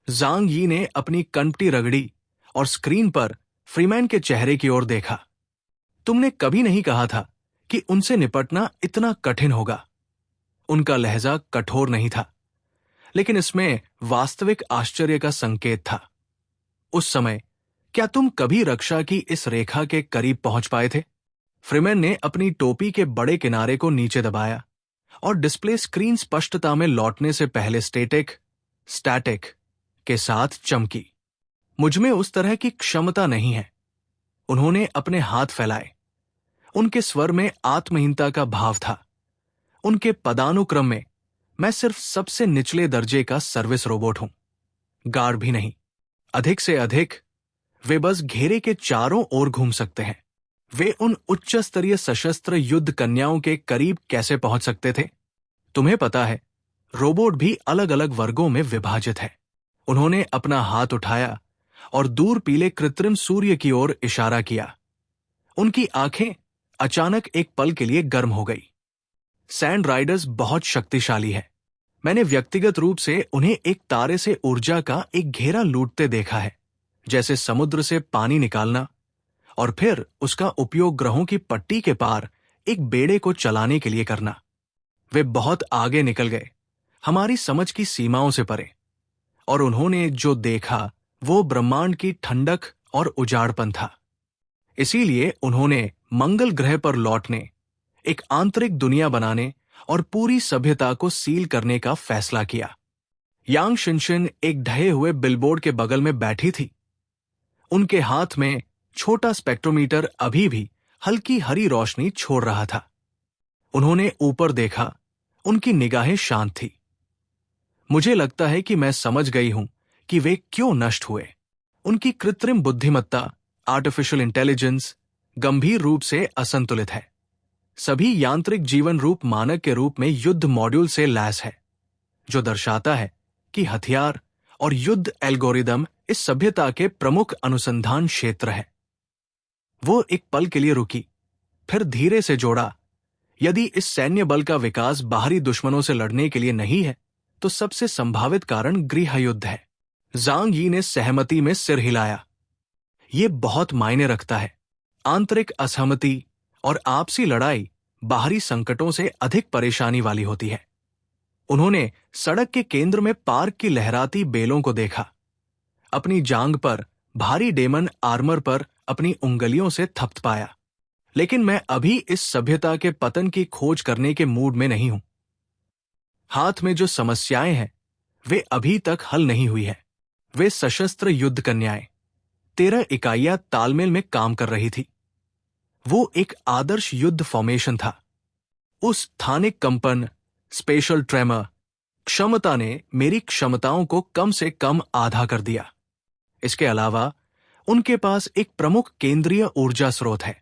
ज़ांग यी ने अपनी कनपटी रगड़ी और स्क्रीन पर फ्रीमैन के चेहरे की ओर देखा। तुमने कभी नहीं कहा था कि उनसे निपटना इतना कठिन होगा। उनका लहजा कठोर नहीं था, लेकिन इसमें वास्तविक आश्चर्य का संकेत था। उस समय क्या तुम कभी रक्षा की इस रेखा के करीब पहुंच पाए थे? फ्रीमैन ने अपनी टोपी के बड़े किनारे को नीचे दबाया और डिस्प्ले स्क्रीन स्पष्टता में लौटने से पहले स्टैटिक के साथ चमकी। मुझमें उस तरह की क्षमता नहीं है। उन्होंने अपने हाथ फैलाए। उनके स्वर में आत्महीनता का भाव था। उनके पदानुक्रम में मैं सिर्फ सबसे निचले दर्जे का सर्विस रोबोट हूं, गार्ड भी नहीं। अधिक से अधिक वे बस घेरे के चारों ओर घूम सकते हैं। वे उन उच्च स्तरीय सशस्त्र युद्ध कन्याओं के करीब कैसे पहुंच सकते थे? तुम्हें पता है, रोबोट भी अलग अलग वर्गों में विभाजित है। उन्होंने अपना हाथ उठाया और दूर पीले कृत्रिम सूर्य की ओर इशारा किया। उनकी आंखें अचानक एक पल के लिए गर्म हो गई। सैंड राइडर्स बहुत शक्तिशाली है। मैंने व्यक्तिगत रूप से उन्हें एक तारे से ऊर्जा का एक घेरा लूटते देखा है, जैसे समुद्र से पानी निकालना और फिर उसका उपयोग ग्रहों की पट्टी के पार एक बेड़े को चलाने के लिए करना। वे बहुत आगे निकल गए, हमारी समझ की सीमाओं से परे, और उन्होंने जो देखा वो ब्रह्मांड की ठंडक और उजाड़पन था। इसीलिए उन्होंने मंगल ग्रह पर लौटने, एक आंतरिक दुनिया बनाने और पूरी सभ्यता को सील करने का फैसला किया। यांग शिनशिन एक ढहे हुए बिलबोर्ड के बगल में बैठी थी। उनके हाथ में छोटा स्पेक्ट्रोमीटर अभी भी हल्की हरी रोशनी छोड़ रहा था। उन्होंने ऊपर देखा, उनकी निगाहें शांत थी। मुझे लगता है कि मैं समझ गई हूं कि वे क्यों नष्ट हुए। उनकी कृत्रिम बुद्धिमत्ता, आर्टिफिशियल इंटेलिजेंस, गंभीर रूप से असंतुलित है। सभी यांत्रिक जीवन रूप मानक के रूप में युद्ध मॉड्यूल से लैस है, जो दर्शाता है कि हथियार और युद्ध एल्गोरिदम इस सभ्यता के प्रमुख अनुसंधान क्षेत्र है। वो एक पल के लिए रुकी, फिर धीरे से जोड़ा, यदि इस सैन्य बल का विकास बाहरी दुश्मनों से लड़ने के लिए नहीं है, तो सबसे संभावित कारण गृह युद्ध है। ज़ांग यी ने सहमति में सिर हिलाया। ये बहुत मायने रखता है। आंतरिक असहमति और आपसी लड़ाई बाहरी संकटों से अधिक परेशानी वाली होती है। उन्होंने सड़क के केंद्र में पार्क की लहराती बेलों को देखा। अपनी जांग पर भारी डेमन आर्मर पर अपनी उंगलियों से थपथपाया। लेकिन मैं अभी इस सभ्यता के पतन की खोज करने के मूड में नहीं हूं। हाथ में जो समस्याएं हैं वे अभी तक हल नहीं हुई है। वे सशस्त्र युद्ध कन्याएं 13 इकाइयां तालमेल में काम कर रही थी। वो एक आदर्श युद्ध फॉर्मेशन था। उस स्थानिक कंपन, स्पेशल ट्रेमर क्षमता ने मेरी क्षमताओं को कम से कम आधा कर दिया। इसके अलावा उनके पास एक प्रमुख केंद्रीय ऊर्जा स्रोत है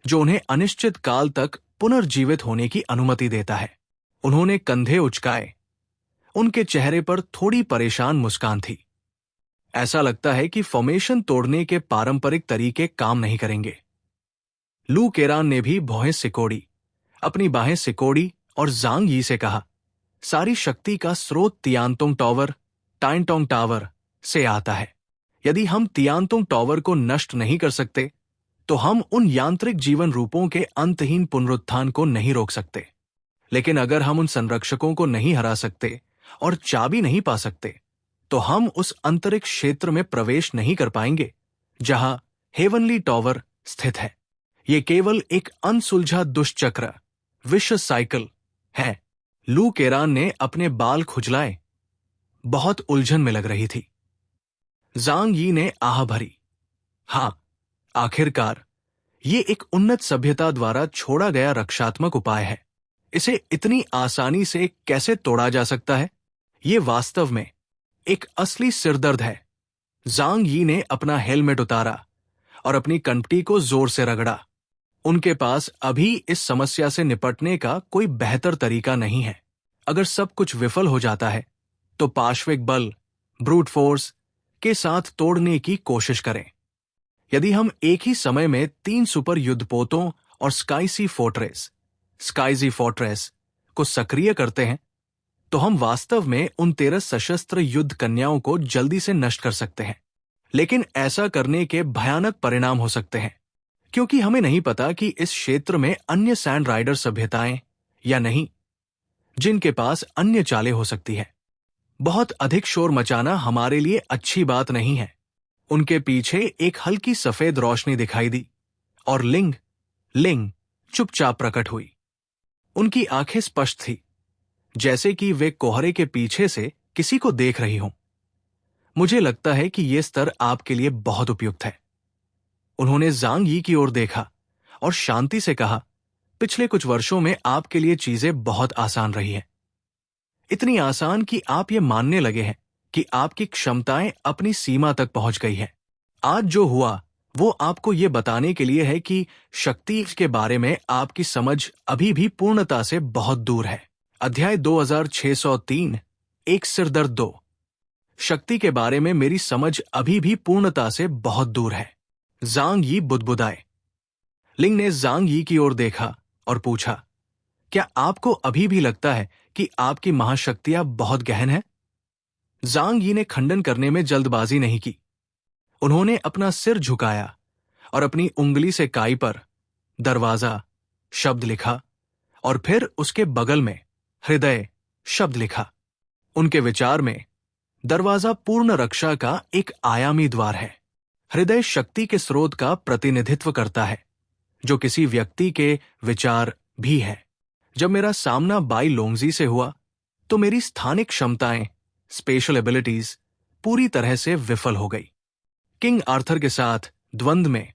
जो उन्हें अनिश्चित काल तक पुनर्जीवित होने की अनुमति देता है। उन्होंने कंधे उचकाए। उनके चेहरे पर थोड़ी परेशान मुस्कान थी। ऐसा लगता है कि फॉर्मेशन तोड़ने के पारंपरिक तरीके काम नहीं करेंगे। लू केरान ने भी भौहें सिकोड़ी, अपनी बाहें सिकोड़ी और जांग यी से कहा, सारी शक्ति का स्रोत तियानतोंग टावर, टाइनटोंग टावर से आता है। यदि हम तियानतोंग टावर को नष्ट नहीं कर सकते तो हम उन यांत्रिक जीवन रूपों के अंतहीन पुनरुत्थान को नहीं रोक सकते। लेकिन अगर हम उन संरक्षकों को नहीं हरा सकते और चाबी नहीं पा सकते तो हम उस अंतरिक्ष क्षेत्र में प्रवेश नहीं कर पाएंगे जहां हेवनली टावर स्थित है। ये केवल एक अनसुलझा दुष्चक्र, विश्व साइकिल है। लू केरान ने अपने बाल खुजलाए। बहुत उलझन में लग रही थी। जांग यी ने आह भरी। हां, आखिरकार ये एक उन्नत सभ्यता द्वारा छोड़ा गया रक्षात्मक उपाय है। इसे इतनी आसानी से कैसे तोड़ा जा सकता है? ये वास्तव में एक असली सिरदर्द है। जांग यी ने अपना हेलमेट उतारा और अपनी कंपटी को जोर से रगड़ा। उनके पास अभी इस समस्या से निपटने का कोई बेहतर तरीका नहीं है। अगर सब कुछ विफल हो जाता है तो पार्श्विक बल, ब्रूट फोर्स के साथ तोड़ने की कोशिश करें। यदि हम एक ही समय में 3 सुपर युद्धपोतों और स्काईजी फोर्ट्रेस को सक्रिय करते हैं तो हम वास्तव में उन 13 सशस्त्र युद्ध कन्याओं को जल्दी से नष्ट कर सकते हैं। लेकिन ऐसा करने के भयानक परिणाम हो सकते हैं क्योंकि हमें नहीं पता कि इस क्षेत्र में अन्य सैंड राइडर सभ्यताएं या नहीं जिनके पास अन्य चालें हो सकती है। बहुत अधिक शोर मचाना हमारे लिए अच्छी बात नहीं है। उनके पीछे एक हल्की सफेद रोशनी दिखाई दी और लिंग चुपचाप प्रकट हुई। उनकी आंखें स्पष्ट थी, जैसे कि वे कोहरे के पीछे से किसी को देख रही हों। मुझे लगता है कि यह स्तर आपके लिए बहुत उपयुक्त है। उन्होंने जांग यी की ओर देखा और शांति से कहा, पिछले कुछ वर्षों में आपके लिए चीजें बहुत आसान रही हैं। इतनी आसान कि आप ये मानने लगे हैं कि आपकी क्षमताएं अपनी सीमा तक पहुंच गई है। आज जो हुआ वो आपको ये बताने के लिए है कि शक्ति के बारे में आपकी समझ अभी भी पूर्णता से बहुत दूर है। अध्याय 2603 एक सिरदर्द 2। शक्ति के बारे में मेरी समझ अभी भी पूर्णता से बहुत दूर है। जांग यी बुदबुदाए। लिंग ने जांग यी की ओर देखा और पूछा, क्या आपको अभी भी लगता है कि आपकी महाशक्तियां बहुत गहन हैं? जांग यी ने खंडन करने में जल्दबाजी नहीं की। उन्होंने अपना सिर झुकाया और अपनी उंगली से काई पर दरवाजा शब्द लिखा और फिर उसके बगल में हृदय शब्द लिखा। उनके विचार में दरवाजा पूर्ण रक्षा का एक आयामी द्वार है। हृदय शक्ति के स्रोत का प्रतिनिधित्व करता है जो किसी व्यक्ति के विचार भी है। जब मेरा सामना बाई लोंगजी से हुआ तो मेरी स्थानिक क्षमताएं, स्पेशल एबिलिटीज पूरी तरह से विफल हो गई। किंग आर्थर के साथ द्वंद्व में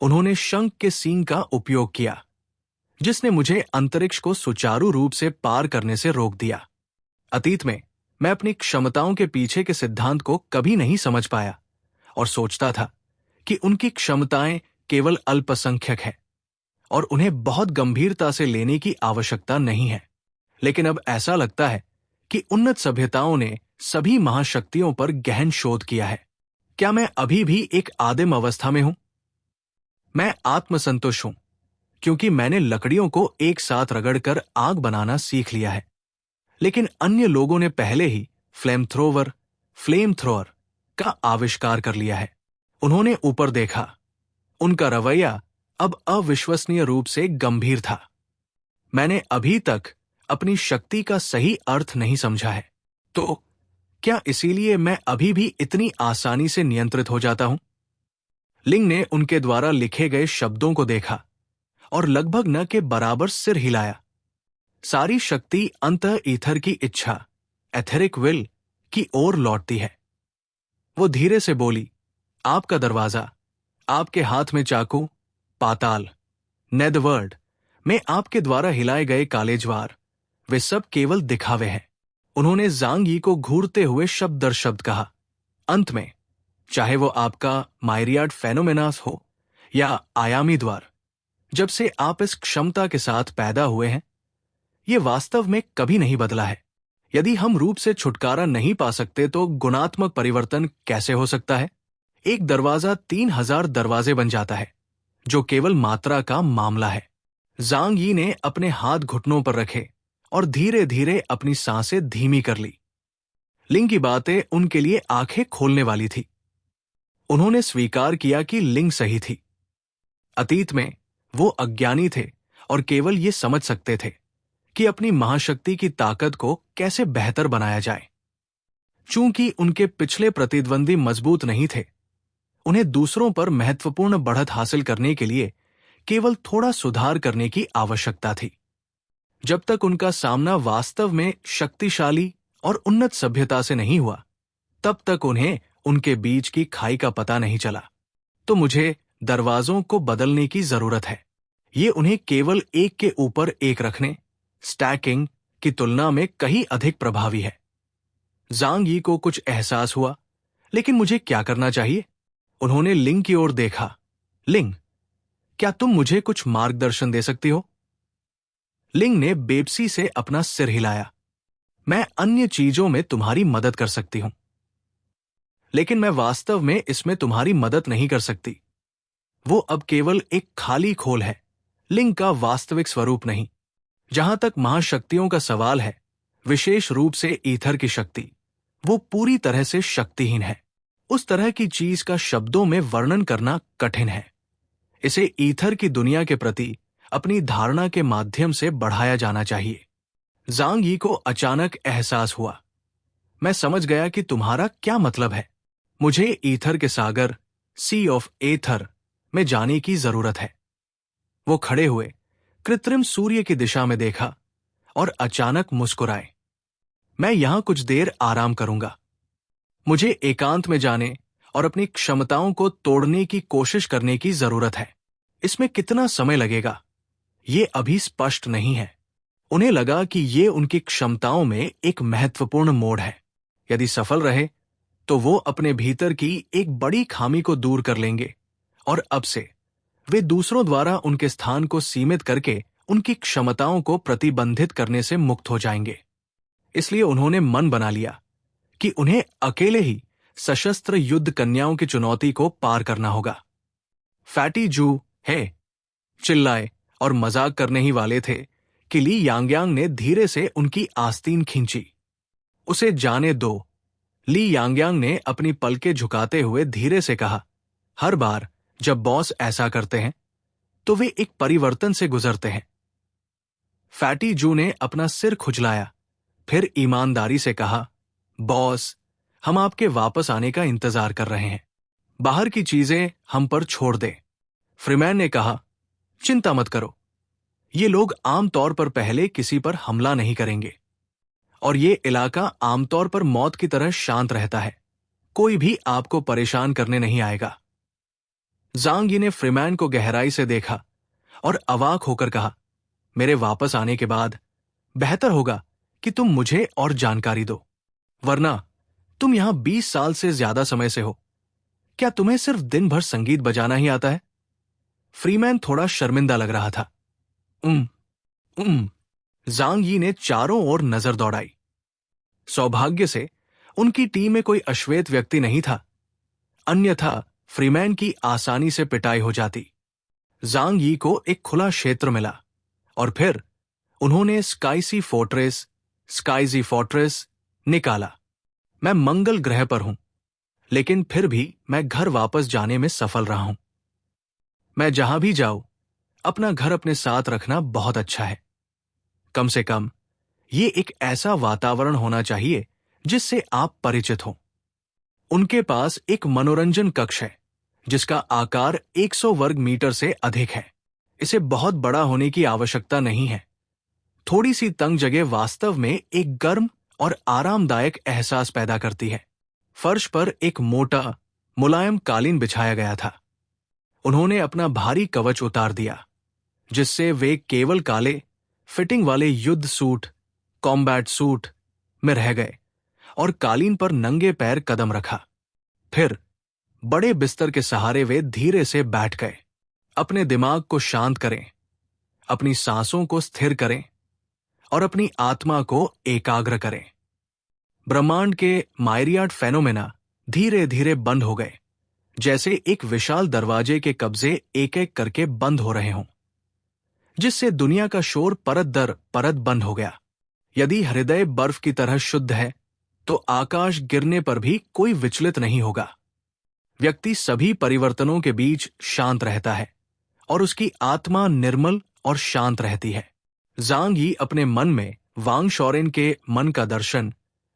उन्होंने शंख के सींग का उपयोग किया जिसने मुझे अंतरिक्ष को सुचारू रूप से पार करने से रोक दिया। अतीत में मैं अपनी क्षमताओं के पीछे के सिद्धांत को कभी नहीं समझ पाया और सोचता था कि उनकी क्षमताएं केवल अल्पसंख्यक हैं और उन्हें बहुत गंभीरता से लेने की आवश्यकता नहीं है। लेकिन अब ऐसा लगता है कि उन्नत सभ्यताओं ने सभी महाशक्तियों पर गहन शोध किया है। क्या मैं अभी भी एक आदिम अवस्था में हूं? मैं आत्मसंतुष्ट हूं क्योंकि मैंने लकड़ियों को एक साथ रगड़कर आग बनाना सीख लिया है। लेकिन अन्य लोगों ने पहले ही फ्लेम थ्रोअर का आविष्कार कर लिया है। उन्होंने ऊपर देखा। उनका रवैया अब अविश्वसनीय रूप से गंभीर था। मैंने अभी तक अपनी शक्ति का सही अर्थ नहीं समझा है। तो क्या इसीलिए मैं अभी भी इतनी आसानी से नियंत्रित हो जाता हूं? लिंग ने उनके द्वारा लिखे गए शब्दों को देखा और लगभग न के बराबर सिर हिलाया। सारी शक्ति अंतः ईथर की इच्छा, एथेरिक विल की ओर लौटती है। वो धीरे से बोली, आपका दरवाजा, आपके हाथ में चाकू, पाताल, नेदवर्ल्ड में आपके द्वारा हिलाए गए काले ज्वार, वे सब केवल दिखावे हैं। उन्होंने ज़ांग यी को घूरते हुए शब्द दर शब्द कहा। अंत में, चाहे वो आपका मायरियाड फेनोमेनास हो या आयामी द्वार, जब से आप इस क्षमता के साथ पैदा हुए हैं, ये वास्तव में कभी नहीं बदला है। यदि हम रूप से छुटकारा नहीं पा सकते तो गुणात्मक परिवर्तन कैसे हो सकता है? एक दरवाजा 3000 दरवाजे बन जाता है, जो केवल मात्रा का मामला है। ज़ांग यी ने अपने हाथ घुटनों पर रखे और धीरे धीरे अपनी सांसें धीमी कर ली। लिंग की बातें उनके लिए आंखें खोलने वाली थी। उन्होंने स्वीकार किया कि लिंग सही थी। अतीत में वो अज्ञानी थे और केवल ये समझ सकते थे कि अपनी महाशक्ति की ताकत को कैसे बेहतर बनाया जाए। चूंकि उनके पिछले प्रतिद्वंदी मजबूत नहीं थे, उन्हें दूसरों पर महत्वपूर्ण बढ़त हासिल करने के लिए केवल थोड़ा सुधार करने की आवश्यकता थी। जब तक उनका सामना वास्तव में शक्तिशाली और उन्नत सभ्यता से नहीं हुआ, तब तक उन्हें उनके बीच की खाई का पता नहीं चला। तो मुझे दरवाजों को बदलने की जरूरत है। ये उन्हें केवल एक के ऊपर एक रखने, स्टैकिंग की तुलना में कहीं अधिक प्रभावी है। ज़ांग यी को कुछ एहसास हुआ, लेकिन मुझे क्या करना चाहिए? उन्होंने लिंग की ओर देखा। लिंग, क्या तुम मुझे कुछ मार्गदर्शन दे सकती हो? लिंग ने बेबसी से अपना सिर हिलाया। मैं अन्य चीजों में तुम्हारी मदद कर सकती हूं, लेकिन मैं वास्तव में इसमें तुम्हारी मदद नहीं कर सकती। वो अब केवल एक खाली खोल है, लिंग का वास्तविक स्वरूप नहीं। जहां तक महाशक्तियों का सवाल है, विशेष रूप से ईथर की शक्ति, वो पूरी तरह से शक्तिहीन है। उस तरह की चीज का शब्दों में वर्णन करना कठिन है। इसे ईथर की दुनिया के प्रति अपनी धारणा के माध्यम से बढ़ाया जाना चाहिए। ज़ांग यी को अचानक एहसास हुआ, मैं समझ गया कि तुम्हारा क्या मतलब है। मुझे ईथर के सागर, सी ऑफ एथर में जाने की जरूरत है। वो खड़े हुए, कृत्रिम सूर्य की दिशा में देखा और अचानक मुस्कुराए। मैं यहां कुछ देर आराम करूंगा। मुझे एकांत में जाने और अपनी क्षमताओं को तोड़ने की कोशिश करने की जरूरत है। इसमें कितना समय लगेगा, ये अभी स्पष्ट नहीं है। उन्हें लगा कि ये उनकी क्षमताओं में एक महत्वपूर्ण मोड़ है। यदि सफल रहे तो वो अपने भीतर की एक बड़ी खामी को दूर कर लेंगे और अब से वे दूसरों द्वारा उनके स्थान को सीमित करके उनकी क्षमताओं को प्रतिबंधित करने से मुक्त हो जाएंगे। इसलिए उन्होंने मन बना लिया कि उन्हें अकेले ही सशस्त्र युद्ध कन्याओं की चुनौती को पार करना होगा। फैटी जू है चिल्लाए और मजाक करने ही वाले थे कि ली यांगयांग ने धीरे से उनकी आस्तीन खींची। उसे जाने दो, ली यांगयांग ने अपनी पलकें झुकाते हुए धीरे से कहा। हर बार जब बॉस ऐसा करते हैं तो वे एक परिवर्तन से गुजरते हैं। फैटी जू ने अपना सिर खुजलाया, फिर ईमानदारी से कहा, बॉस, हम आपके वापस आने का इंतजार कर रहे हैं। बाहर की चीजें हम पर छोड़ दें। फ्रीमैन ने कहा, चिंता मत करो, ये लोग आमतौर पर पहले किसी पर हमला नहीं करेंगे और ये इलाका आमतौर पर मौत की तरह शांत रहता है। कोई भी आपको परेशान करने नहीं आएगा। ज़ांग यी ने फ्रीमैन को गहराई से देखा और अवाक होकर कहा, मेरे वापस आने के बाद बेहतर होगा कि तुम मुझे और जानकारी दो, वरना तुम यहां 20 साल से ज्यादा समय से हो। क्या तुम्हें सिर्फ दिन भर संगीत बजाना ही आता है? फ्रीमैन थोड़ा शर्मिंदा लग रहा था। ज़ांग यी ने चारों ओर नजर दौड़ाई। सौभाग्य से उनकी टीम में कोई अश्वेत व्यक्ति नहीं था, अन्यथा फ्रीमैन की आसानी से पिटाई हो जाती। ज़ांग यी को एक खुला क्षेत्र मिला और फिर उन्होंने स्काईजी फोर्ट्रेस निकाला। मैं मंगल ग्रह पर हूं, लेकिन फिर भी मैं घर वापस जाने में सफल रहा हूं। मैं जहां भी जाऊं, अपना घर अपने साथ रखना बहुत अच्छा है। कम से कम ये एक ऐसा वातावरण होना चाहिए जिससे आप परिचित हो। उनके पास एक मनोरंजन कक्ष है जिसका आकार 100 वर्ग मीटर से अधिक है। इसे बहुत बड़ा होने की आवश्यकता नहीं है। थोड़ी सी तंग जगह वास्तव में एक गर्म और आरामदायक एहसास पैदा करती है। फर्श पर एक मोटा, मुलायम कालीन बिछाया गया था। उन्होंने अपना भारी कवच उतार दिया, जिससे वे केवल काले, फिटिंग वाले युद्ध सूट, कॉम्बैट सूट में रह गए और कालीन पर नंगे पैर कदम रखा। फिर बड़े बिस्तर के सहारे वे धीरे से बैठ गए। अपने दिमाग को शांत करें, अपनी सांसों को स्थिर करें और अपनी आत्मा को एकाग्र करें। ब्रह्मांड के मायरियाड फेनोमेना धीरे धीरे बंद हो गए, जैसे एक विशाल दरवाजे के कब्जे एक एक करके बंद हो रहे हों, जिससे दुनिया का शोर परत दर परत बंद हो गया। यदि हृदय बर्फ की तरह शुद्ध है, तो आकाश गिरने पर भी कोई विचलित नहीं होगा। व्यक्ति सभी परिवर्तनों के बीच शांत रहता है और उसकी आत्मा निर्मल और शांत रहती है। ज़ांग यी अपने मन में वांग शॉरेन के मन का दर्शन,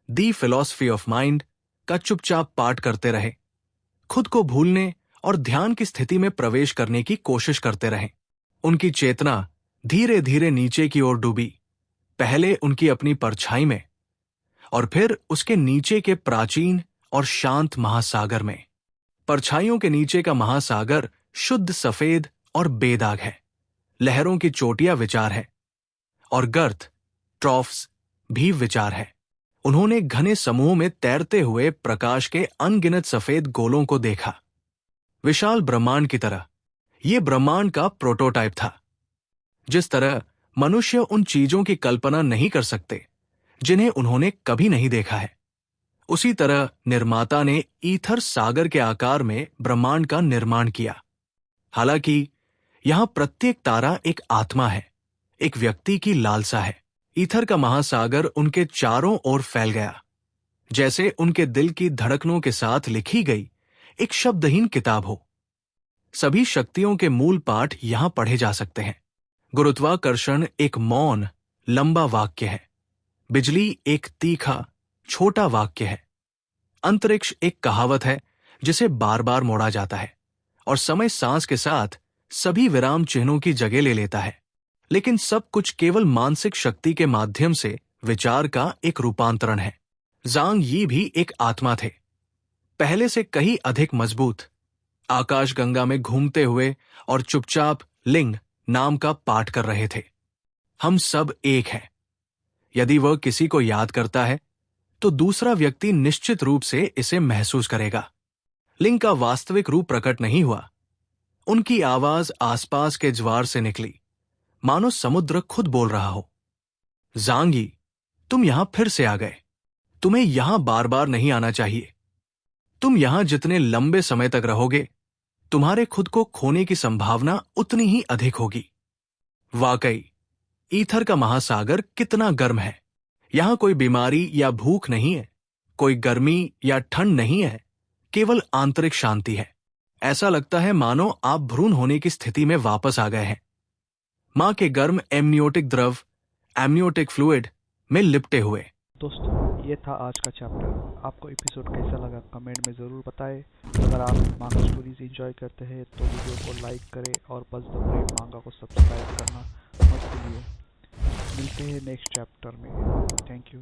दी फिलॉसफी ऑफ माइंड का चुपचाप पाठ करते रहे, खुद को भूलने और ध्यान की स्थिति में प्रवेश करने की कोशिश करते रहे। उनकी चेतना धीरे धीरे नीचे की ओर डूबी, पहले उनकी अपनी परछाई में और फिर उसके नीचे के प्राचीन और शांत महासागर में। परछाइयों के नीचे का महासागर शुद्ध सफेद और बेदाग है। लहरों की चोटियां विचार है और गर्त, ट्रॉफ्स भी विचार है। उन्होंने घने समूह में तैरते हुए प्रकाश के अनगिनत सफेद गोलों को देखा, विशाल ब्रह्मांड की तरह। यह ब्रह्मांड का प्रोटोटाइप था। जिस तरह मनुष्य उन चीजों की कल्पना नहीं कर सकते जिन्हें उन्होंने कभी नहीं देखा है, उसी तरह निर्माता ने ईथर सागर के आकार में ब्रह्मांड का निर्माण किया। हालांकि यहां प्रत्येक तारा एक आत्मा है, एक व्यक्ति की लालसा है। ईथर का महासागर उनके चारों ओर फैल गया, जैसे उनके दिल की धड़कनों के साथ लिखी गई एक शब्दहीन किताब हो। सभी शक्तियों के मूल पाठ यहां पढ़े जा सकते हैं। गुरुत्वाकर्षण एक मौन, लंबा वाक्य है। बिजली एक तीखा, छोटा वाक्य है। अंतरिक्ष एक कहावत है जिसे बार बार मोड़ा जाता है और समय सांस के साथ सभी विराम चिन्हों की जगह ले लेता है। लेकिन सब कुछ केवल मानसिक शक्ति के माध्यम से विचार का एक रूपांतरण है। ज़ांग यी भी एक आत्मा थे, पहले से कहीं अधिक मजबूत। आकाशगंगा में घूमते हुए और चुपचाप लिंग नाम का पाठ कर रहे थे। हम सब एक हैं। यदि वह किसी को याद करता है, तो दूसरा व्यक्ति निश्चित रूप से इसे महसूस करेगा। लिंग का वास्तविक रूप प्रकट नहीं हुआ। उनकी आवाज आसपास के ज्वार से निकली, मानो समुद्र खुद बोल रहा हो। ज़ांग यी, तुम यहां फिर से आ गए। तुम्हें यहां बार बार नहीं आना चाहिए। तुम यहां जितने लंबे समय तक रहोगे, तुम्हारे खुद को खोने की संभावना उतनी ही अधिक होगी। वाकई, ईथर का महासागर कितना गर्म है। यहां कोई बीमारी या भूख नहीं है, कोई गर्मी या ठंड नहीं है, केवल आंतरिक शांति है। ऐसा लगता है मानो आप भ्रूण होने की स्थिति में वापस आ गए हैं, मां के गर्म एमनियोटिक द्रव, एमनियोटिक फ्लूइड में लिपटे हुए। दोस्तों, ये था आज का चैप्टर। आपको एपिसोड कैसा लगा कमेंट में ज़रूर बताएं। अगर आप मांगा स्टोरीज एंजॉय करते हैं तो वीडियो को लाइक करें और बस द ब्रेव मांगा को सब्सक्राइब करना मत भूलिए। मिलते हैं नेक्स्ट चैप्टर में। Thank you.